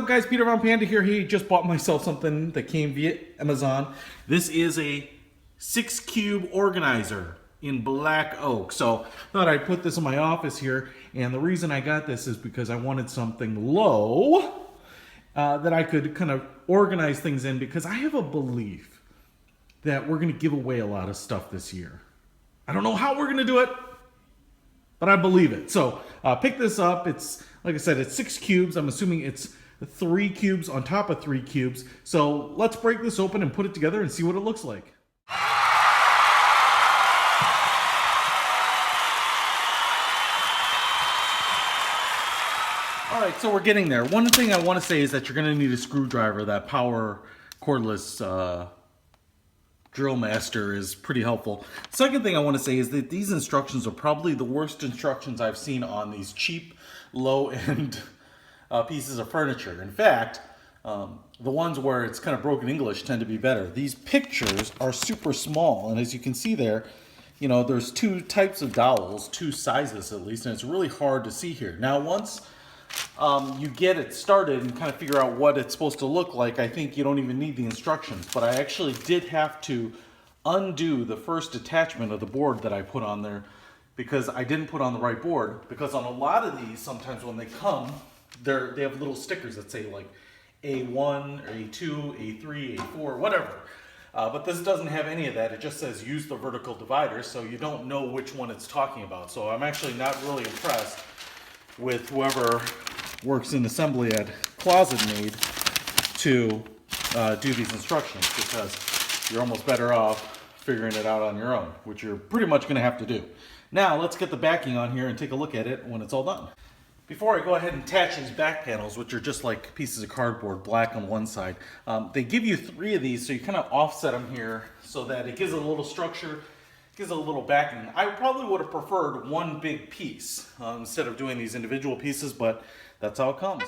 up, guys? Peter Von Panda here. He just bought myself something that came via Amazon. This is a 6-cube organizer in black oak. So I thought I'd put this in my office here. And the reason I got this is because I wanted something low that I could kind of organize things in, because I have a belief that we're going to give away a lot of stuff this year. I don't know how we're going to do it, but I believe it. So pick this up. It's, like I said, it's 6 cubes. I'm assuming it's 3 cubes on top of 3 cubes. So let's break this open and put it together and see what it looks like. All right, so we're getting there. One thing I want to say is that you're going to need a screwdriver. That power cordless drill master is pretty helpful. Second thing I want to say is that these instructions are probably the worst instructions I've seen on these cheap, low-end pieces of furniture. In fact, the ones where it's kind of broken English tend to be better. These pictures are super small, and as you can see there, you know, there's 2 types of dowels, 2 sizes at least, and it's really hard to see here. Now, once you get it started and kind of figure out what it's supposed to look like, I think you don't even need the instructions. But I actually did have to undo the first attachment of the board that I put on there, because I didn't put on the right board. Because on a lot of these, sometimes when they come, they have little stickers that say like A1, or A2, A3, A4, whatever. But this doesn't have any of that. It just says use the vertical divider, so you don't know which one it's talking about. So I'm actually not really impressed with whoever works in assembly at ClosetMaid to do these instructions, because you're almost better off figuring it out on your own, which you're pretty much going to have to do. Now let's get the backing on here and take a look at it when it's all done. Before I go ahead and attach these back panels, which are just like pieces of cardboard, black on one side, they give you 3 of these, so you kind of offset them here so that it gives it a little structure, gives it a little backing. I probably would have preferred one big piece instead of doing these individual pieces, but that's how it comes.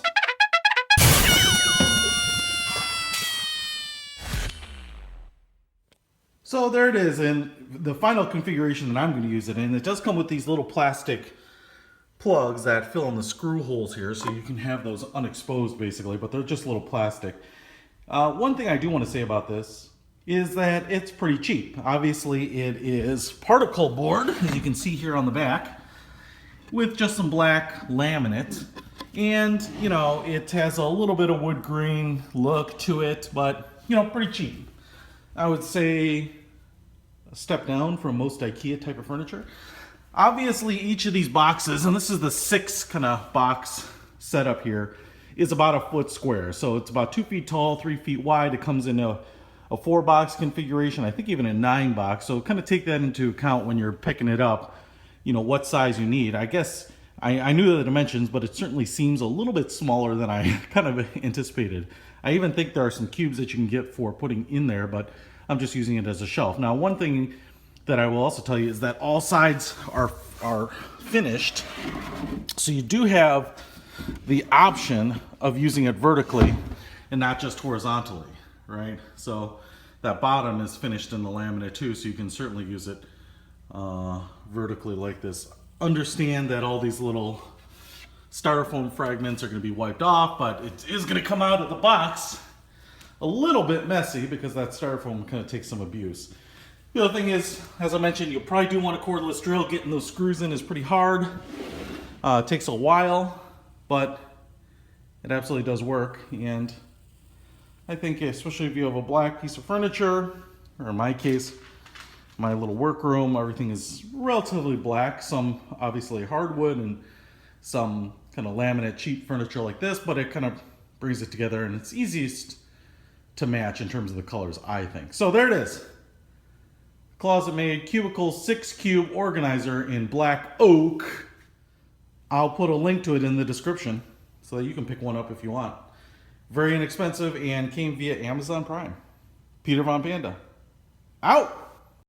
So there it is, and the final configuration that I'm going to use it in. It does come with these little plastic plugs that fill in the screw holes here, so you can have those unexposed basically, but they're just little plastic. One thing I do want to say about this is that it's pretty cheap. Obviously it is particle board, as you can see here on the back, with just some black laminate. And, you know, it has a little bit of wood grain look to it, but, you know, pretty cheap. I would say a step down from most IKEA type of furniture. Obviously, each of these boxes, and this is the 6 kind of box setup here, is about a foot square. So it's about 2 feet tall, 3 feet wide. It comes in a 4-box configuration, I think even a 9-box. So kind of take that into account when you're picking it up, you know, what size you need. I guess I knew the dimensions, but it certainly seems a little bit smaller than I kind of anticipated. I even think there are some cubes that you can get for putting in there, but I'm just using it as a shelf. Now, one thing that I will also tell you is that all sides are finished. So you do have the option of using it vertically and not just horizontally, right? So that bottom is finished in the laminate too, so you can certainly use it vertically like this. Understand that all these little styrofoam fragments are going to be wiped off, but it is going to come out of the box a little bit messy because that styrofoam kind of takes some abuse. The other thing is, as I mentioned, you probably do want a cordless drill. Getting those screws in is pretty hard. It takes a while, but it absolutely does work. And I think, especially if you have a black piece of furniture, or in my case, my little workroom, everything is relatively black. Some obviously hardwood and some kind of laminate cheap furniture like this, but it kind of brings it together, and it's easiest to match in terms of the colors, I think. So there it is. ClosetMaid Cubeicals 6-cube organizer in black oak. I'll put a link to it in the description so that you can pick one up if you want. Very inexpensive and came via Amazon Prime. Peter Von Panda. Out!